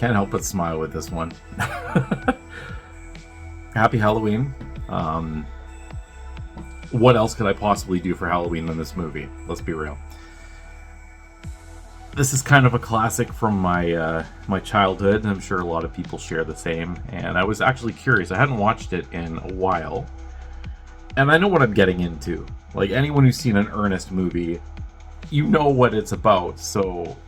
Can't help but smile with this one. Happy Halloween. What else could I possibly do for Halloween than this movie? Let's be real. This is kind of a classic from my my childhood. I'm sure a lot of people share the same. And I was actually curious. I hadn't watched it in a while. And I know what I'm getting into. Like, anyone who's seen an Ernest movie, you know what it's about. So,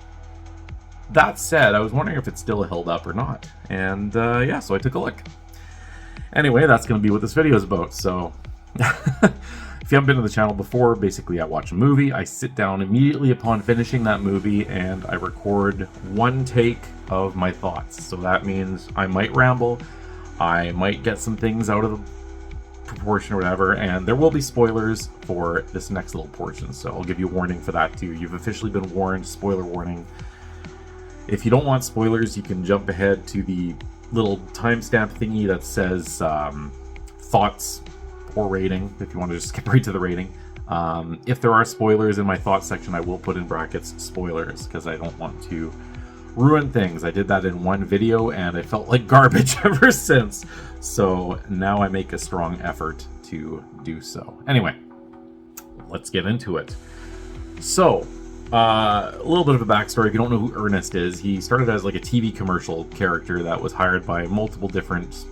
that said, I was wondering if it's still held up or not. And yeah, so I took a look. Anyway, that's going to be what this video is about. So, if you haven't been to the channel before, basically I watch a movie, I sit down immediately upon finishing that movie, and I record one take of my thoughts. So that means I might ramble, I might get some things out of the proportion or whatever, and there will be spoilers for this next little portion, so I'll give you a warning for that too. You've officially been warned, spoiler warning. If you don't want spoilers, you can jump ahead to the little timestamp thingy that says thoughts or rating, if you want to just skip right to the rating. If there are spoilers in my thoughts section, I will put in brackets spoilers, because I don't want to ruin things. I did that in one video and I felt like garbage ever since, so now I make a strong effort to do so. Anyway, let's get into it. So, a little bit of a backstory. If you don't know who Ernest is, he started as like a TV commercial character that was hired by multiple different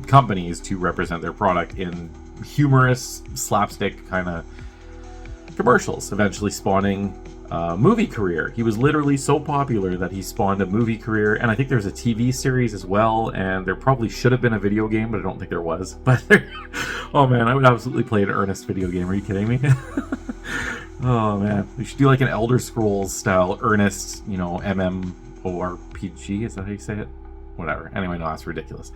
companies to represent their product in humorous, slapstick kind of commercials, eventually spawning a movie career. He was literally so popular that he spawned a movie career, and I think there's a TV series as well, and there probably should have been a video game, but I don't think there was. But oh man, I would absolutely play an Ernest video game. Are you kidding me? Oh man, we should do like an Elder Scrolls style Ernest, you know, MMORPG. Is that how you say it? Whatever. Anyway, no, that's ridiculous.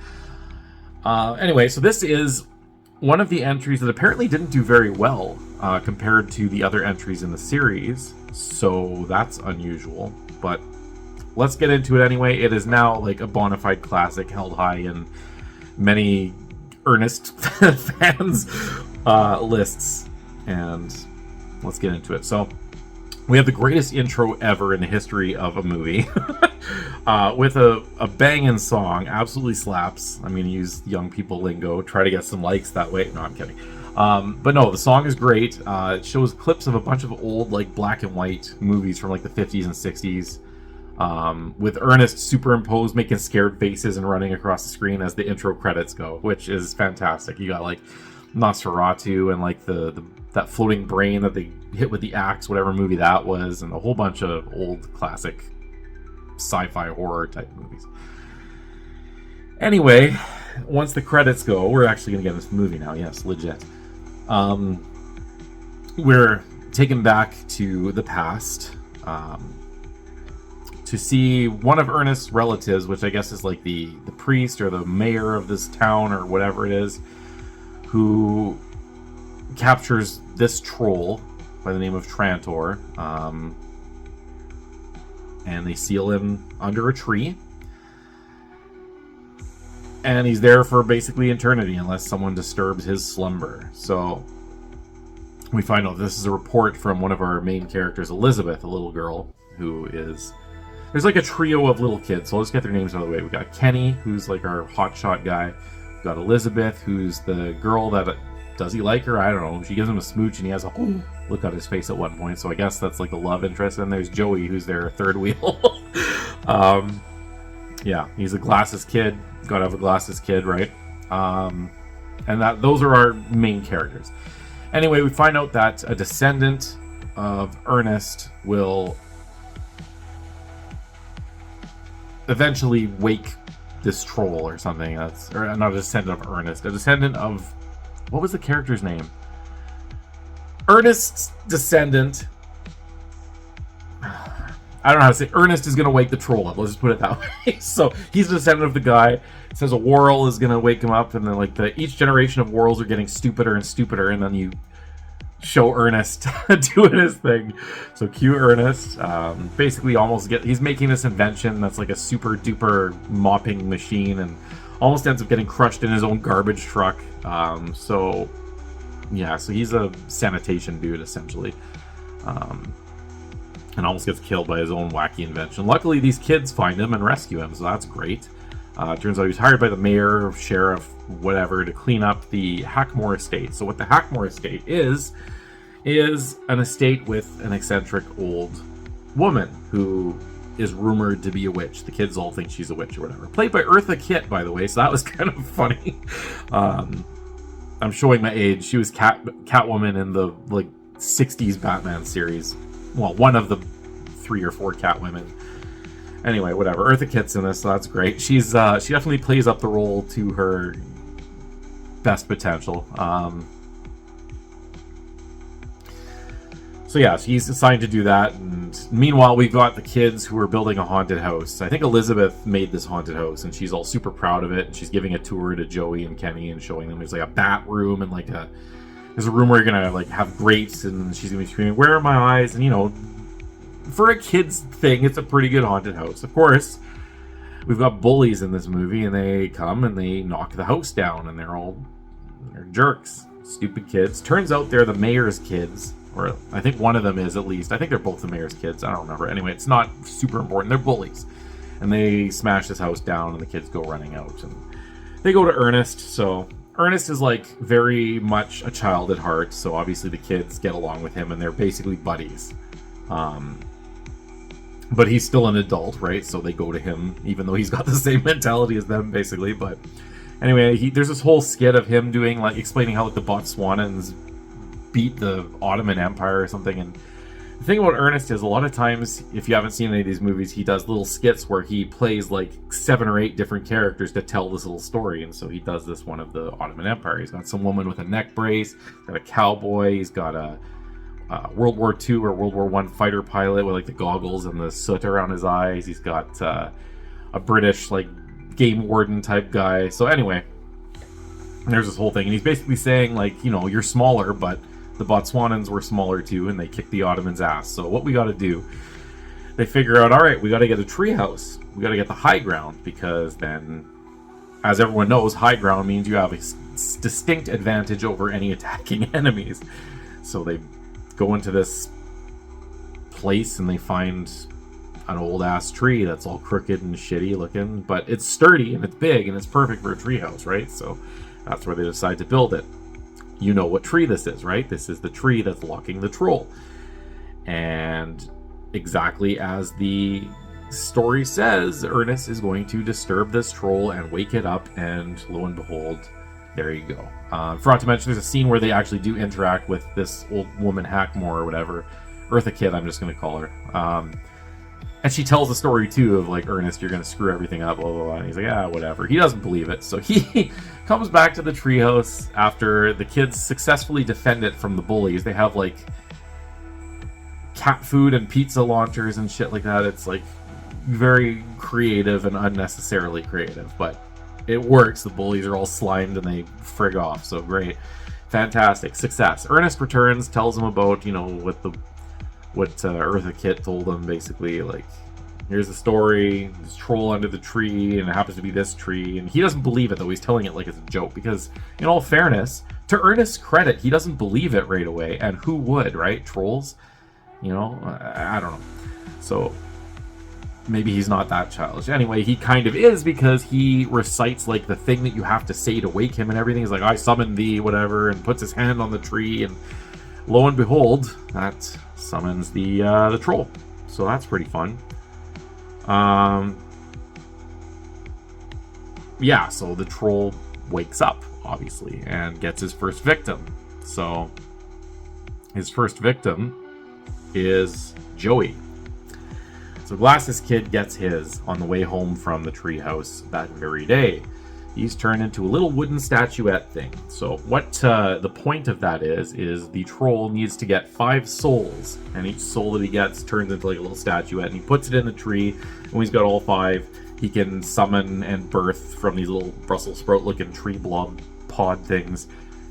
Anyway, so this is one of the entries that apparently didn't do very well compared to the other entries in the series, so that's unusual, but let's get into it anyway. It is now like a bona fide classic, held high in many Ernest fans' lists, and let's get into it. So, we have the greatest intro ever in the history of a movie, with a banging song. Absolutely slaps. I'm going to use young people lingo, try to get some likes that way. No, I'm kidding. But no, the song is great. It shows clips of a bunch of old, like, black and white movies from, like, the 50s and 60s, with Ernest superimposed, making scared faces and running across the screen as the intro credits go, which is fantastic. You got, like, Nosferatu and, like, that floating brain that they hit with the axe, whatever movie that was, and a whole bunch of old classic sci-fi horror type movies. Anyway, once the credits go, we're actually going to get into the movie now. Yes, legit. We're taken back to the past to see one of Ernest's relatives, which I guess is like the priest or the mayor of this town or whatever it is, who captures this troll by the name of Trantor, and they seal him under a tree, and he's there for basically eternity unless someone disturbs his slumber. So we find out this is a report from one of our main characters, Elizabeth, a little girl who is... There's like a trio of little kids, so let's get their names out of the way. We got Kenny, who's like our hotshot guy. We got Elizabeth, who's the girl that... Does he like her? I don't know. She gives him a smooch and he has a look on his face at one point, so I guess that's like the love interest. And there's Joey, who's their third wheel. Yeah, he's a glasses kid. Gotta have a glasses kid, right? And those are our main characters. Anyway, we find out that a descendant of Ernest will eventually wake this troll or something. Or not a descendant of Ernest, a descendant of... What was the character's name? Ernest's descendant. I don't know how to say. Ernest is going to wake the troll up. Let's just put it that way. So he's a descendant of the guy. It says a Worrell is going to wake him up, and then like each generation of Worrells are getting stupider and stupider, and then you show Ernest doing his thing. So cue Ernest. Basically, he's making this invention that's like a super duper mopping machine, and almost ends up getting crushed in his own garbage truck. So he's a sanitation dude, essentially. and almost gets killed by his own wacky invention. Luckily, these kids find him and rescue him, so that's great. Turns out he was hired by the mayor, sheriff, whatever, to clean up the Hackmore estate. So what the Hackmore estate is an estate with an eccentric old woman who is rumored to be a witch. The kids all think she's a witch or whatever. Played by Eartha Kitt, by the way, so that was kind of funny. I'm showing my age. She was Catwoman in the 60s Batman series. Well, one of the 3 or 4 Catwomen. Anyway, whatever. Eartha Kitt's in this, so that's great. She definitely plays up the role to her best potential. So yeah, she's assigned to do that, and meanwhile we've got the kids who are building a haunted house. I think Elizabeth made this haunted house, and she's all super proud of it, and she's giving a tour to Joey and Kenny and showing them there's a bat room and there's a room where you're gonna have grapes, and she's gonna be screaming, "Where are my eyes?" And for a kid's thing, it's a pretty good haunted house. Of course, we've got bullies in this movie, and they come and they knock the house down, and they're jerks, stupid kids. Turns out they're the mayor's kids. Or I think one of them is, at least. I think they're both the mayor's kids. I don't remember. Anyway, it's not super important. They're bullies. And they smash this house down, and the kids go running out. And they go to Ernest. So Ernest is very much a child at heart. So obviously the kids get along with him, and they're basically buddies. But he's still an adult, right? So they go to him, even though he's got the same mentality as them, basically. But anyway, there's this whole skit of him doing, explaining how the Botswanans beat the Ottoman Empire or something. And the thing about Ernest is, a lot of times, if you haven't seen any of these movies, he does little skits where he plays 7 or 8 different characters to tell this little story. And so he does this one of the Ottoman Empire. He's got some woman with a neck brace, got a cowboy, he's got a World War II or World War I fighter pilot with the goggles and the soot around his eyes. He's got a British game warden type guy. So anyway, there's this whole thing, and he's basically saying you're smaller, but the Botswanans were smaller too, and they kicked the Ottomans' ass. So what we got to do, they figure out, all right, we got to get a treehouse. We got to get the high ground, because then, as everyone knows, high ground means you have a distinct advantage over any attacking enemies. So they go into this place, and they find an old-ass tree that's all crooked and shitty looking, but it's sturdy, and it's big, and it's perfect for a treehouse, right? So that's where they decide to build it. You know what tree this is, right? This is the tree that's locking the troll. And exactly as the story says, Ernest is going to disturb this troll and wake it up, and lo and behold, there you go. Forgot to mention, there's a scene where they actually do interact with this old woman, Hackmore or whatever. Eartha Kitt, I'm just going to call her. And she tells the story, too, of Ernest, you're going to screw everything up, blah, blah, blah. And he's like, yeah, whatever. He doesn't believe it. So he comes back to the treehouse after the kids successfully defend it from the bullies. They have, cat food and pizza launchers and shit like that. It's, very creative and unnecessarily creative. But it works. The bullies are all slimed and they frig off. So great. Fantastic. Success. Ernest returns, tells him about, what Eartha Kitt told him, basically, here's the story, this troll under the tree, and it happens to be this tree, and he doesn't believe it, though. He's telling it like it's a joke, because, in all fairness, to Ernest's credit, he doesn't believe it right away, and who would, right? Trolls? I don't know. So, maybe he's not that childish. Anyway, he kind of is, because he recites, the thing that you have to say to wake him and everything. He's like, I summon thee, whatever, and puts his hand on the tree, and lo and behold, that summons the troll. So that's pretty fun. Yeah, so the troll wakes up, obviously, and gets his first victim. So his first victim is Joey. So Glasses Kid gets his on the way home from the treehouse that very day. He's turned into a little wooden statuette thing. So what the point of that is the troll needs to get 5 souls, and each soul that he gets turns into a little statuette, and he puts it in the tree, and when he's got all 5, he can summon and birth from these little Brussels sprout looking tree blob pod things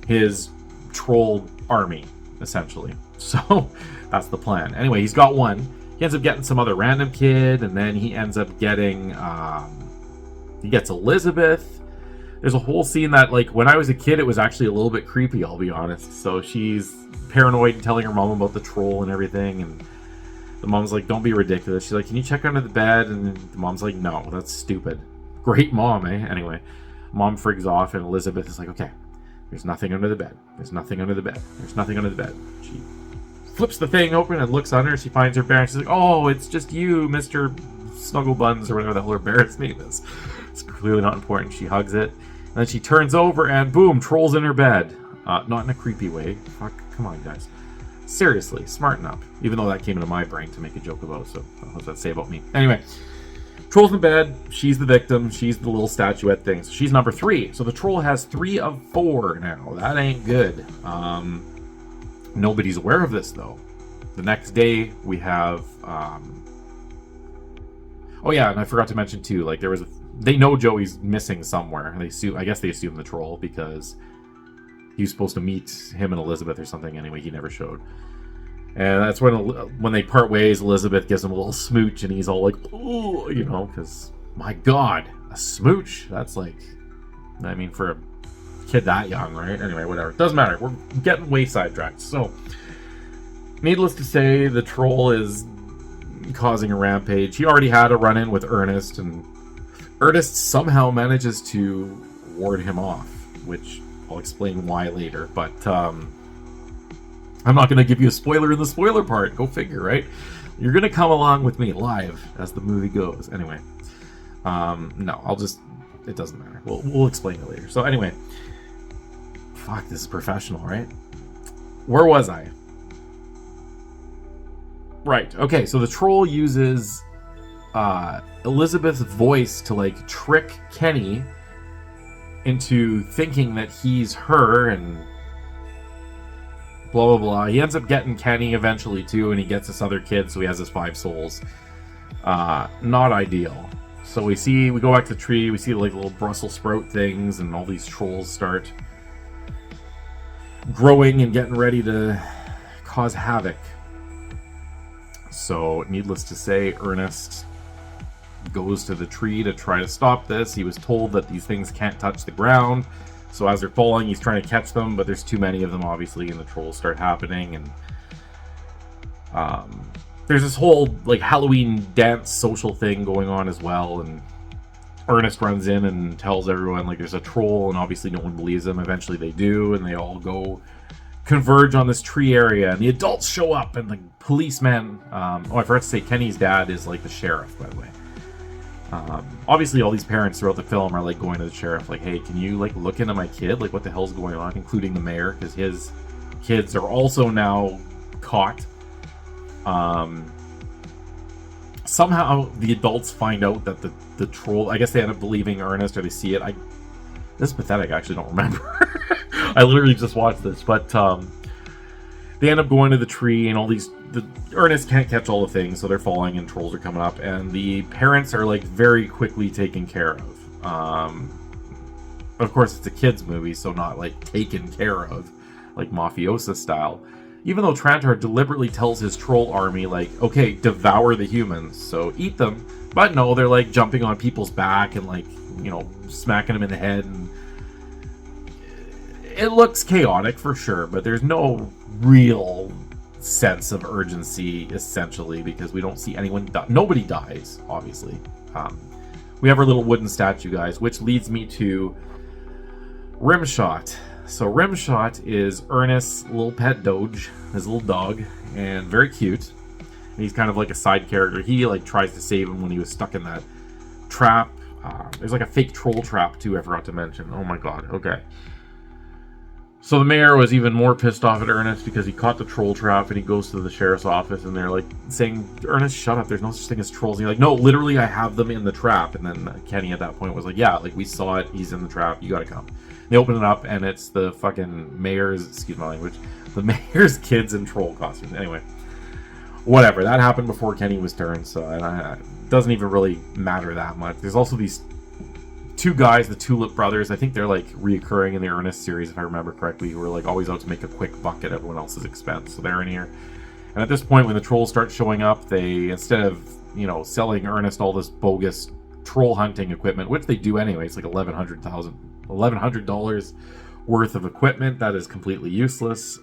his troll army, essentially. So that's the plan. Anyway, he's got one. He ends up getting some other random kid, and then he ends up getting he gets Elizabeth. There's a whole scene that, when I was a kid, it was actually a little bit creepy, I'll be honest. So she's paranoid and telling her mom about the troll and everything, and The mom's like, don't be ridiculous. She's like, can you check under the bed? And the mom's like, no, that's stupid. Great mom, eh? Anyway, mom freaks off, and Elizabeth is like, okay, there's nothing under the bed. There's nothing under the bed. There's nothing under the bed. She flips the thing open and looks under. She finds her bear, and she's like, oh, it's just you, Mr. Snugglebuns, or whatever the hell her bear's name is. It's clearly not important. She hugs it. And then she turns over, and boom, Troll's in her bed. Not in a creepy way. Fuck, come on, guys. Seriously, smarten up. Even though that came into my brain to make a joke about, so what does that say about me? Anyway, Troll's in bed. She's the victim. She's the little statuette thing. So she's number 3. So the Troll has 3 of 4 now. That ain't good. Nobody's aware of this, though. The next day, we have... Oh, yeah, and I forgot to mention, too, like, there was they know Joey's missing somewhere. I guess they assume the Troll, because he was supposed to meet him and Elizabeth or something. Anyway, he never showed. And that's when they part ways, Elizabeth gives him a little smooch, and he's all like, "Ooh," you know, because, my God, a smooch? That's like, I mean, for a kid that young, right? Anyway, whatever. Doesn't matter. We're getting way sidetracked. So, needless to say, the Troll is causing a rampage. He already had a run-in with Ernest, and Ernest somehow manages to ward him off, which I'll explain why later, but I'm not going to give you a spoiler in the spoiler part. Go figure, right? You're going to come along with me live as the movie goes. Anyway, no, it doesn't matter. We'll explain it later. So anyway, fuck, this is professional, right? Where was I? Right, okay, so the Troll uses Elizabeth's voice to, like, trick Kenny into thinking that he's her, and blah, blah, blah. He ends up getting Kenny eventually, too, and he gets this other kid, so he has his 5 souls. Not ideal. So we go back to the tree, we see, like, little Brussels sprout things, and all these trolls start growing and getting ready to cause havoc. So, needless to say, Ernest goes to the tree to try to stop this. He was told that these things can't touch the ground. So as they're falling, he's trying to catch them, but there's too many of them, obviously, and the trolls start happening. And there's this whole, like, Halloween dance social thing going on as well. And Ernest runs in and tells everyone, like, there's a troll, and obviously no one believes him. Eventually they do, and they all go converge on this tree area, and the adults show up, and the policeman, I forgot to say, Kenny's dad is, like, the sheriff, by the way. Obviously all these parents throughout the film are, like, going to the sheriff, like, hey, can you, like, look into my kid? Like, what the hell's going on? Including the mayor, because his kids are also now caught. Somehow the adults find out that the troll, I guess they end up believing Ernest, or they see it. This is pathetic, I actually don't remember. I literally just watched this, but they end up going to the tree, and Ernest can't catch all the things, so they're falling and trolls are coming up, and the parents are, like, very quickly taken care of. Of course, it's a kids movie, so not, like, taken care of, like mafiosa style. Even though Trantor deliberately tells his troll army, like, okay, devour the humans, so eat them. But no, they're, like, jumping on people's back and, like, you know, smacking them in the head, and it looks chaotic for sure, but there's no real sense of urgency, essentially, because we don't see anyone die. Nobody dies, obviously. We have our little wooden statue, guys, which leads me to Rimshot. So Rimshot is Ernest's little pet doge, his little dog, and very cute. And he's kind of like a side character. He, like, tries to save him when he was stuck in that trap. There's, like, a fake troll trap, too, I forgot to mention. Oh my god, okay. So the mayor was even more pissed off at Ernest because he caught the troll trap, and he goes to the sheriff's office, and they're, like, saying, Ernest, shut up, there's no such thing as trolls. And he's like, no, literally, I have them in the trap. And then Kenny at that point was like, yeah, like, we saw it, he's in the trap, you gotta come. They open it up, and it's the fucking mayor's, excuse my language, the mayor's kids in troll costumes. Anyway, whatever, that happened before Kenny was turned, so it doesn't even really matter that much. There's also these 2 guys, the Tulip brothers. I think they're, like, reoccurring in the Ernest series, if I remember correctly, who are, like, always out to make a quick buck at everyone else's expense. So they're in here. And at this point, when the trolls start showing up, they, instead of, you know, selling Ernest all this bogus troll hunting equipment, which they do anyway, it's like $1,100 worth of equipment that is completely useless.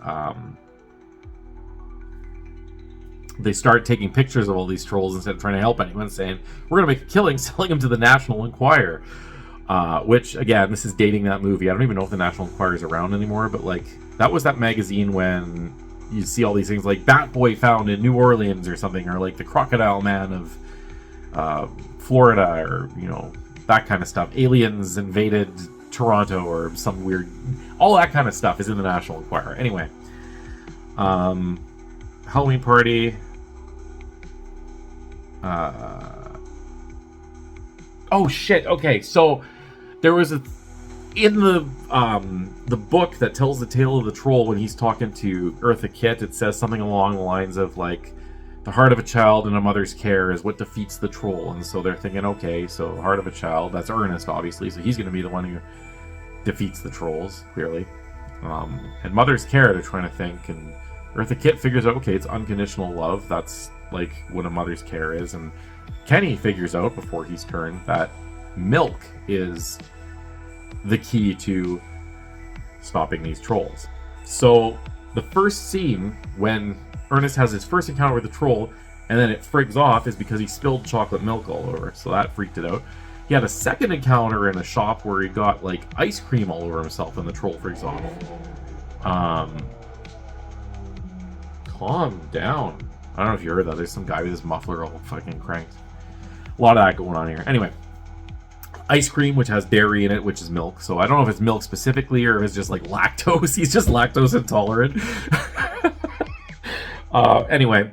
they start taking pictures of all these trolls instead of trying to help anyone, saying, we're going to make a killing selling them to the National Enquirer. Which, again, this is dating that movie. I don't even know if the National Enquirer is around anymore, but, like, that was that magazine when you see all these things like Bat Boy found in New Orleans or something, or, like, the Crocodile Man of Florida, or, you know, that kind of stuff. Aliens invaded Toronto, or some weird... All that kind of stuff is in the National Enquirer. Anyway. Halloween party... Oh, shit. Okay, so... There was in the book that tells the tale of the troll, when he's talking to Eartha Kitt, it says something along the lines of, like, the heart of a child in a mother's care is what defeats the troll. And so they're thinking, okay, so heart of a child, that's Ernest, obviously, so he's going to be the one who defeats the trolls, clearly. And mother's care, they're trying to think, and Eartha Kitt figures out, okay, it's unconditional love, that's, like, what a mother's care is, and Kenny figures out, before he's turned, that milk is the key to stopping these trolls. So the first scene when Ernest has his first encounter with the troll and then it frigs off is because he spilled chocolate milk all over, so that freaked it out. He had a second encounter in a shop where he got, like, ice cream all over himself and the troll frigs off. Calm down. I don't know if you heard that. There's some guy with his muffler all fucking cranked. A lot of that going on here. Anyway. Ice cream, which has dairy in it, which is milk. So I don't know if it's milk specifically or if it's just like lactose. He's just lactose intolerant. Anyway,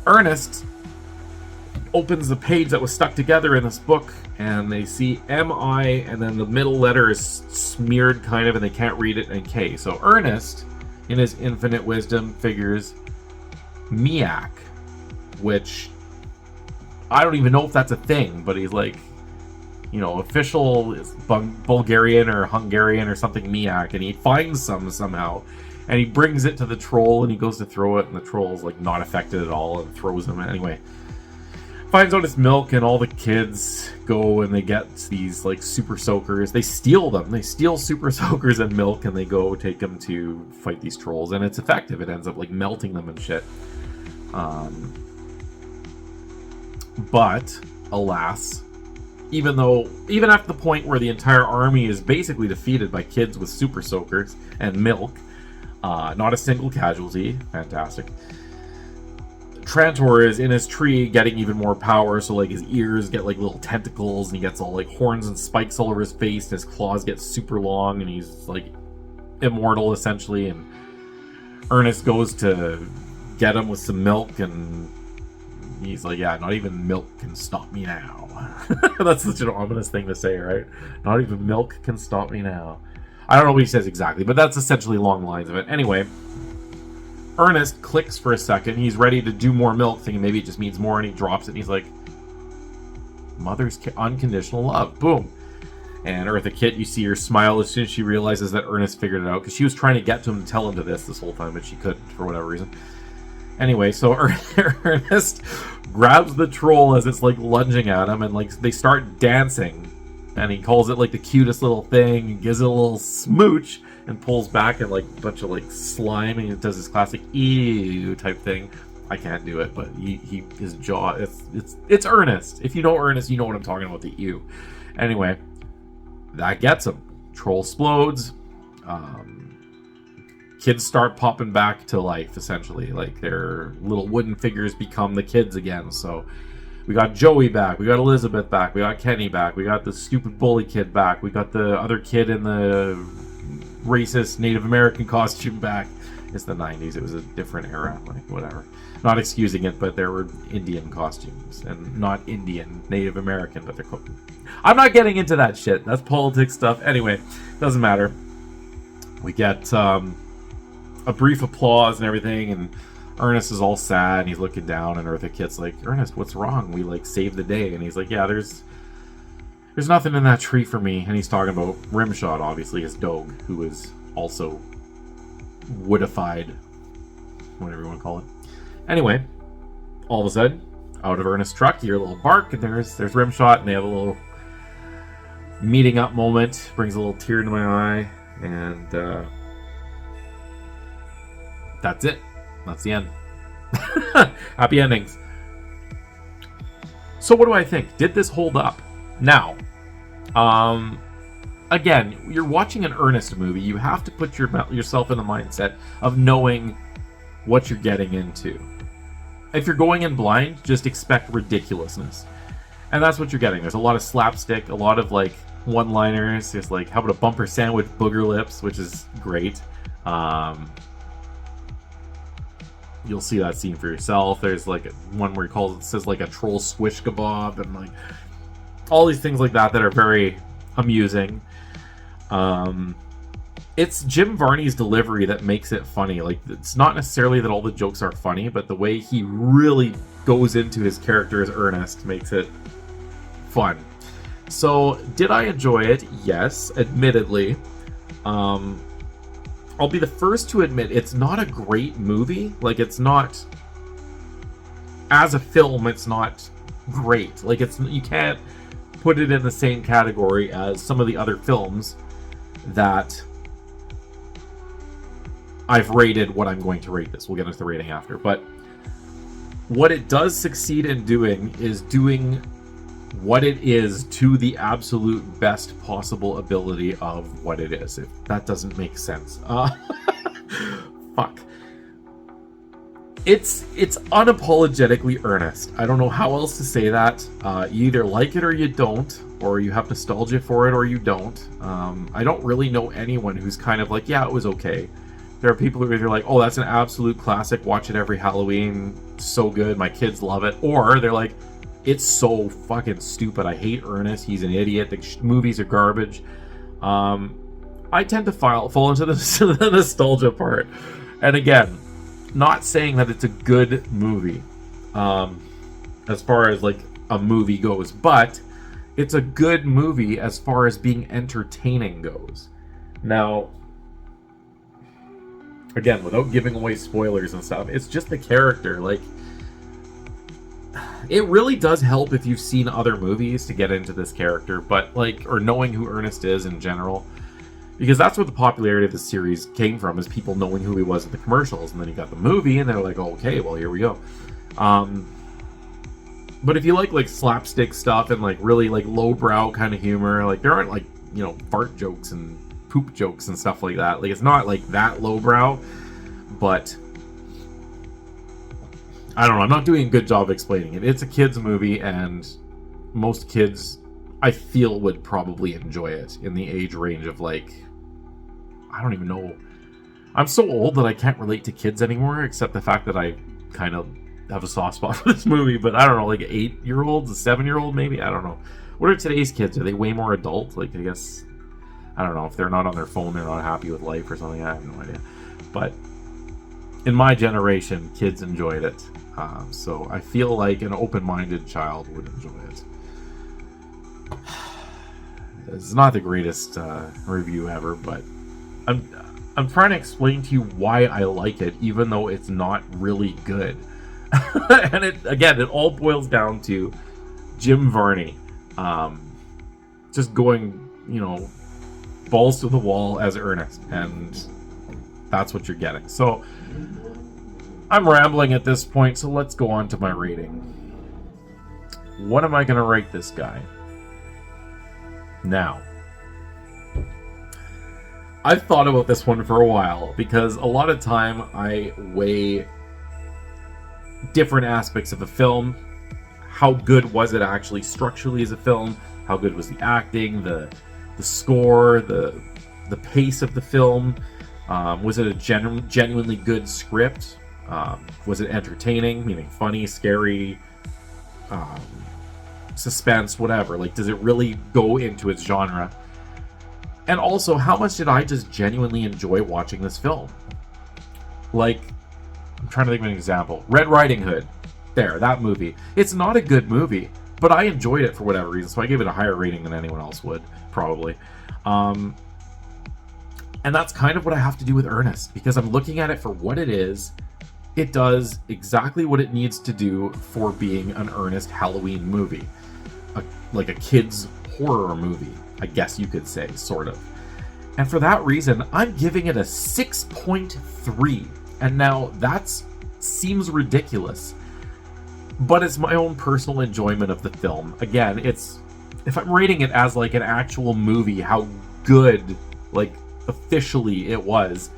Ernest opens the page that was stuck together in this book, and they see M-I, and then the middle letter is smeared kind of, and they can't read it, and K. So Ernest, in his infinite wisdom, figures Miak, which I don't even know if that's a thing, but he's like, you know, official Bulgarian or Hungarian or something, Miak, and he finds some somehow, and he brings it to the troll, and he goes to throw it, and the troll's like not affected at all, and throws him anyway. Finds out it's milk, and all the kids go and they get these like super soakers. They steal them. They steal super soakers and milk, and they go take them to fight these trolls, and it's effective. It ends up like melting them and shit. But alas, even after the point where the entire army is basically defeated by kids with super soakers and milk, not a single casualty, fantastic. Trantor is in his tree getting even more power, so like his ears get like little tentacles, and he gets all like horns and spikes all over his face, and his claws get super long, and he's like immortal essentially. And Ernest goes to get him with some milk, and he's like, yeah, not even milk can stop me now. That's such an ominous thing to say, right? Not even milk can stop me now. I don't know what he says exactly, but that's essentially along the lines of it. Anyway, Ernest clicks for a second. He's ready to do more milk, thinking maybe it just means more, and he drops it, and he's like, mother's unconditional love. Boom. And Eartha Kitt, you see her smile as soon as she realizes that Ernest figured it out, because she was trying to get to him and tell him this whole time, but she couldn't for whatever reason. Anyway, so Ernest grabs the troll as it's like lunging at him, and like they start dancing, and he calls it like the cutest little thing, and gives it a little smooch, and pulls back and like a bunch of like slime, and he does this classic ew type thing. I can't do it, but his jaw, it's Ernest. If you know Ernest, you know what I'm talking about, the ew. Anyway, that gets him. Troll explodes. Kids start popping back to life, essentially. Like, their little wooden figures become the kids again. So we got Joey back, we got Elizabeth back, we got Kenny back, we got the stupid bully kid back, we got the other kid in the racist Native American costume back. It's the 90s, it was a different era, like, whatever. Not excusing it, but there were Indian costumes, and not Indian, Native American, but they're I'm not getting into that shit. That's politics stuff. Anyway, doesn't matter. We get a brief applause and everything, and Ernest is all sad, and he's looking down, and Eartha Kitt's like, Ernest, what's wrong? We, like, saved the day. And he's like, yeah, there's nothing in that tree for me. And he's talking about Rimshot, obviously, his dog, who is also woodified, whatever you want to call it. Anyway, all of a sudden, out of Ernest's truck, you hear a little bark, and there's Rimshot, and they have a little meeting up moment. Brings a little tear into my eye, and that's it. That's the end. Happy endings. So what do I think? Did this hold up? Now, again, you're watching an Ernest movie. You have to put yourself in the mindset of knowing what you're getting into. If you're going in blind, just expect ridiculousness. And that's what you're getting. There's a lot of slapstick, a lot of like one-liners. There's like, how about a bumper sandwich, booger lips, which is great. You'll see that scene for yourself. There's like one where it says like a troll squishkebab, and like all these things like that are very amusing. It's Jim Varney's delivery that makes it funny. Like, it's not necessarily that all the jokes are funny, but the way he really goes into his character as Ernest makes it fun. So, did I enjoy it? Yes, admittedly. I'll be the first to admit it's not a great movie. Like, it's not, as a film, it's not great. Like, you can't put it in the same category as some of the other films that I've rated what I'm going to rate this. We'll get into the rating after. But what it does succeed in doing is doing what it is to the absolute best possible ability of what it is. If that doesn't make sense. Fuck. It's unapologetically Ernest. I don't know how else to say that. You either like it or you don't, or you have nostalgia for it or you don't. I don't really know anyone who's kind of like, yeah, it was okay. There are people who are either like, oh, that's an absolute classic, watch it every Halloween, so good, my kids love it. Or they're like, it's so fucking stupid, I hate Ernest, he's an idiot, the movies are garbage. I tend to fall into the nostalgia part. And again, not saying that it's a good movie as far as like a movie goes, but it's a good movie as far as being entertaining goes. Now, again, without giving away spoilers and stuff, it's just the character. Like, it really does help if you've seen other movies to get into this character, but like, or knowing who Ernest is in general, because that's where the popularity of the series came from, is people knowing who he was in the commercials, and then you got the movie, and they're like, oh, okay, well, here we go. But if you like slapstick stuff and like really like lowbrow kind of humor, like there aren't like, you know, fart jokes and poop jokes and stuff like that. Like, it's not like that lowbrow, but I don't know. I'm not doing a good job explaining it. It's a kids movie, and most kids, I feel, would probably enjoy it in the age range of like, I don't even know. I'm so old that I can't relate to kids anymore, except the fact that I kind of have a soft spot for this movie. But I don't know, like 8-year-olds, a 7-year-old maybe. I don't know. What are today's kids? Are they way more adult? Like, I guess, I don't know. If they're not on their phone, they're not happy with life or something. I have no idea. But in my generation, kids enjoyed it. So I feel like an open-minded child would enjoy it. It's not the greatest review ever, but I'm trying to explain to you why I like it, even though it's not really good. And it all boils down to Jim Varney just going, you know, balls to the wall as Ernest, and that's what you're getting. So I'm rambling at this point, so let's go on to my rating. What am I going to rate this guy? Now, I've thought about this one for a while, because a lot of time I weigh different aspects of a film. How good was it actually structurally as a film? How good was the acting, the score, the pace of the film? Was it a genuinely good script? Was it entertaining, meaning funny, scary, suspense, whatever? Like, does it really go into its genre? And also, how much did I just genuinely enjoy watching this film? Like, I'm trying to think of an example. Red Riding Hood. There, that movie. It's not a good movie, but I enjoyed it for whatever reason, so I gave it a higher rating than anyone else would, probably. And that's kind of what I have to do with Ernest, because I'm looking at it for what it is. It does exactly what it needs to do for being an Ernest Halloween movie. Like a kid's horror movie, I guess you could say, sort of. And for that reason, I'm giving it a 6.3. And now that's seems ridiculous. But it's my own personal enjoyment of the film. Again, it's, if I'm rating it as like an actual movie, how good, like, officially it was,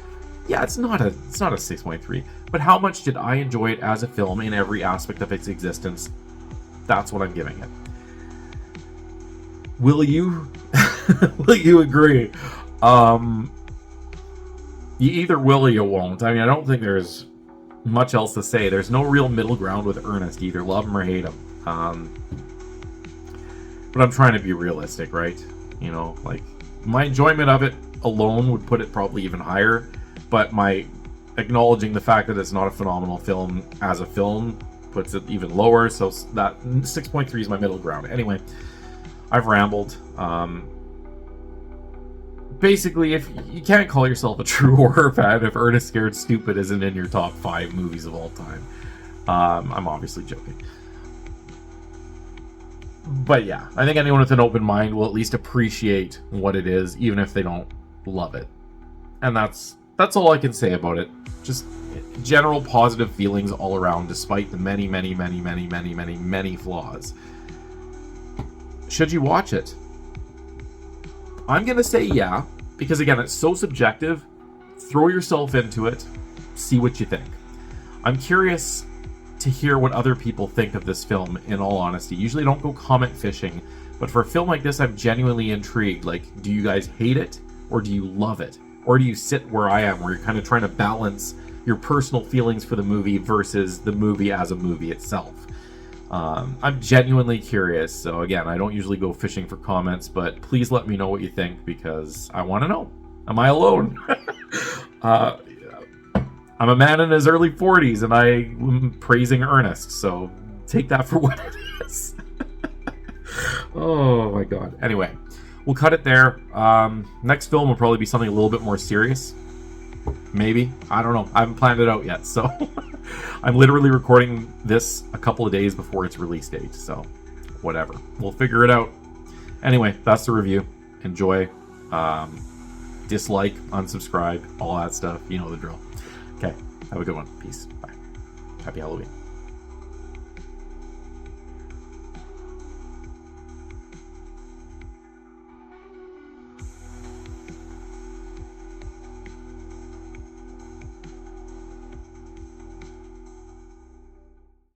yeah, it's not a 6.3. But how much did I enjoy it as a film in every aspect of its existence? That's what I'm giving it. Will you will you agree? You either will or you won't. I mean, I don't think there's much else to say. There's no real middle ground with Ernest either. Love him or hate him. But I'm trying to be realistic, right? You know, like, my enjoyment of it alone would put it probably even higher. But my acknowledging the fact that it's not a phenomenal film as a film puts it even lower. So that 6.3 is my middle ground. Anyway, I've rambled. Basically, if you can't call yourself a true horror fan if Ernest Scared Stupid isn't in your top 5 movies of all time. I'm obviously joking. But yeah, I think anyone with an open mind will at least appreciate what it is, even if they don't love it. And that's all I can say about it. Just general positive feelings all around, despite the many flaws. Should you watch it? I'm going to say yeah, because again, it's so subjective. Throw yourself into it, see what you think. I'm curious to hear what other people think of this film, in all honesty. Usually don't go comment fishing, but for a film like this, I'm genuinely intrigued. Like, do you guys hate it, or do you love it? Or do you sit where I am, where you're kind of trying to balance your personal feelings for the movie versus the movie as a movie itself? I'm genuinely curious. So again, I don't usually go fishing for comments, but please let me know what you think, because I want to know. Am I alone? I'm a man in his early 40s, and I'm praising Ernest, so take that for what it is. Oh my god. Anyway, we'll cut it there. Next film will probably be something a little bit more serious. Maybe. I don't know. I haven't planned it out yet, so... I'm literally recording this a couple of days before its release date, so whatever. We'll figure it out. Anyway, that's the review. Enjoy. Dislike, unsubscribe, all that stuff. You know the drill. Okay, have a good one. Peace. Bye. Happy Halloween.